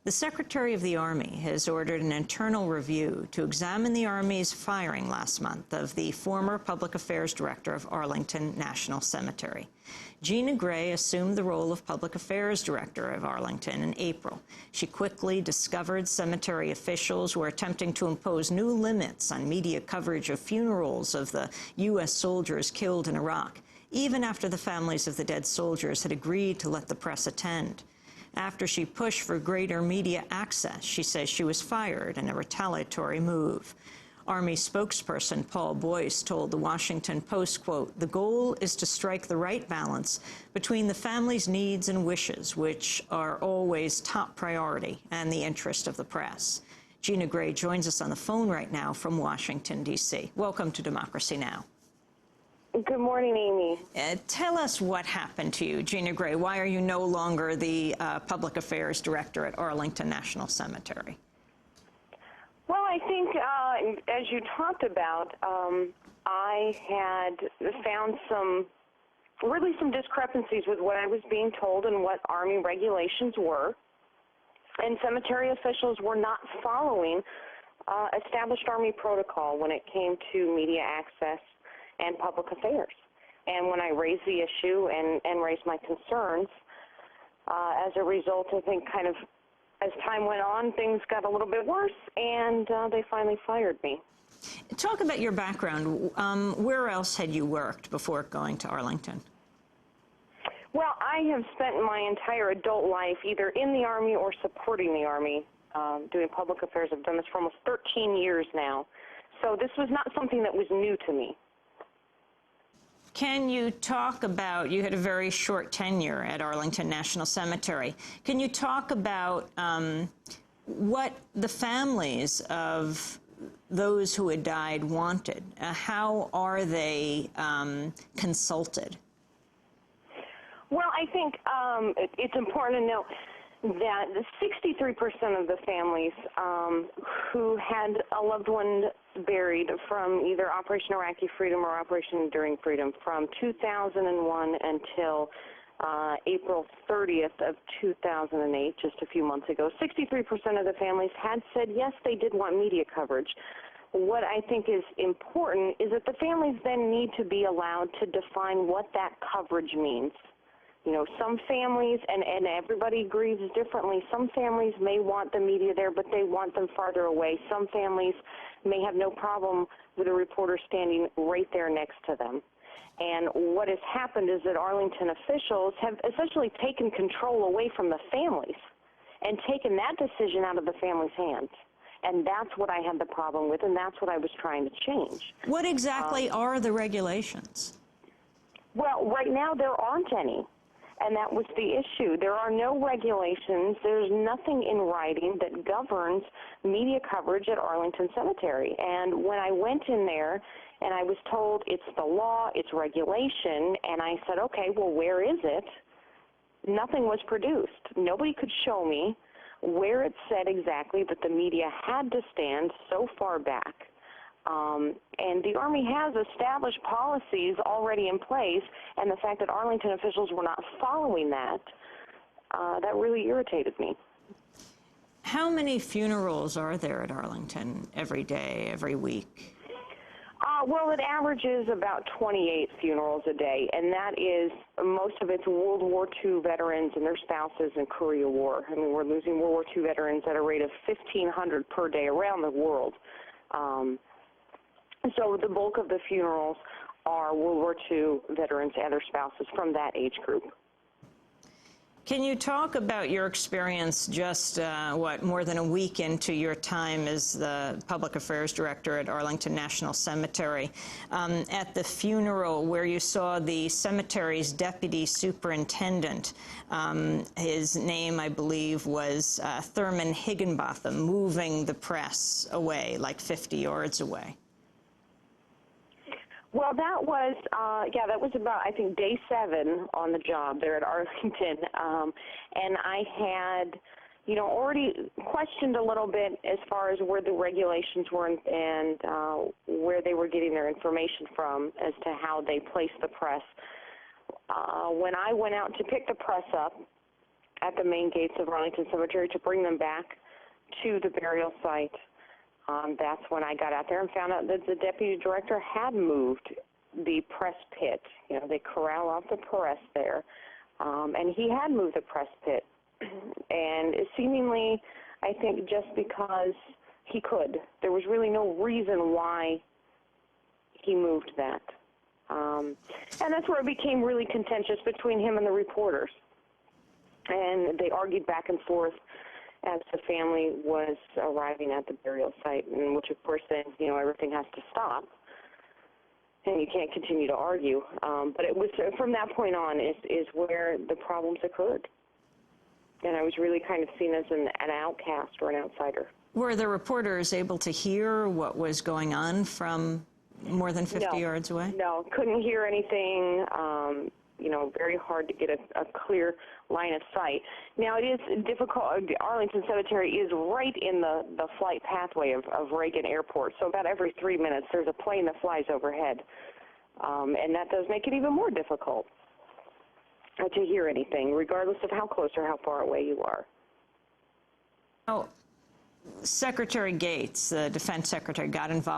The Secretary of the Army has ordered an internal review to examine the Army's firing last month of the former Public Affairs Director of Arlington National Cemetery. Gina Gray assumed the role of Public Affairs Director of Arlington in April. She quickly discovered cemetery officials were attempting to impose new limits on media coverage of funerals of the U.S. soldiers killed in Iraq, even after the families of the dead soldiers had agreed to let the press attend. After she pushed for greater media access, she says she was fired in a retaliatory move. Army spokesperson Paul Boyce told the Washington Post, quote, "The goal is to strike the right balance between the family's needs and wishes, which are always top priority, and the interest of the press." Gina Gray joins us on the phone right now from Washington, D.C. Welcome to Democracy Now! Good morning, Amy. Tell us what happened to you, Gina Gray. Why are you no longer the Public Affairs Director at Arlington National Cemetery? Well, I think, as you talked about, I had found some discrepancies with what I was being told and what Army regulations were, and cemetery officials were not following established Army protocol when it came to media access and public affairs. And when I raised the issue and raised my concerns, as a result, I think kind of as time went on, things got a little bit worse, and they finally fired me. Talk about your background. Where else had you worked before going to Arlington? Well, I have spent my entire adult life either in the Army or supporting the Army, doing public affairs. I've done this for almost 13 years now. So this was not something that was new to me. Can you talk about, you had a very short tenure at Arlington National Cemetery. Can you talk about what the families of those who had died wanted? How are they consulted? Well, I think it's important to note that 63% of the families who had a loved one buried from either Operation Iraqi Freedom or Operation Enduring Freedom from 2001 until April 30th of 2008, just a few months ago, 63% of the families had said yes, they did want media coverage. What I think is important is that the families then need to be allowed to define what that coverage means. You know, some families, and everybody grieves differently, some families may want the media there, but they want them farther away. Some families may have no problem with a reporter standing right there next to them. And what has happened is that Arlington officials have essentially taken control away from the families and taken that decision out of the families' hands. And that's what I had the problem with, and that's what I was trying to change. What exactly are the regulations? Well, right now there aren't any. And that was the issue. There are no regulations. There's nothing in writing that governs media coverage at Arlington Cemetery. And when I went in there and I was told it's the law, it's regulation, and I said, okay, well, where is it? Nothing was produced. Nobody could show me where it said exactly that the media had to stand so far back. And the Army has established policies already in place, and the fact that Arlington officials were not following that, that really irritated me. How many funerals are there at Arlington every day, every week? Well, it averages about 28 funerals a day, and that is, most of it's World War II veterans and their spouses in Korea War. I mean, we're losing World War II veterans at a rate of 1,500 per day around the world. So the bulk of the funerals are World War II veterans and their spouses from that age group. Can you talk about your experience just, more than a week into your time as the Public Affairs Director at Arlington National Cemetery, at the funeral where you saw the cemetery's deputy superintendent, his name, I believe, was Thurman Higginbotham, moving the press away, like 50 yards away? Well, that was, that was about, I think, day 7 on the job there at Arlington. And I had, already questioned a little bit as far as where the regulations were and where they were getting their information from as to how they placed the press. When I went out to pick the press up, at the main gates of Arlington Cemetery to bring them back to the burial site. That's when I got out there and found out that the deputy director had moved the press pit. You know, they corral off the press there, and he had moved the press pit. And seemingly, I think just because he could. There was really no reason why he moved that. And that's where it became really contentious between him and the reporters. And they argued back and forth as the family was arriving at the burial site, and which of course then, you know, everything has to stop. And you can't continue to argue. But it was from that point on is where the problems occurred. And I was really kind of seen as an outcast or an outsider. Were the reporters able to hear what was going on from more than 50 yards away? No, couldn't hear anything. You know, very hard to get a clear line of sight. Now, it is difficult. The Arlington Cemetery is right in the flight pathway of Reagan Airport, so about every 3 minutes there's a plane that flies overhead. And that does make it even more difficult to hear anything, regardless of how close or how far away you are. Oh, Secretary Gates, the Defense Secretary, got involved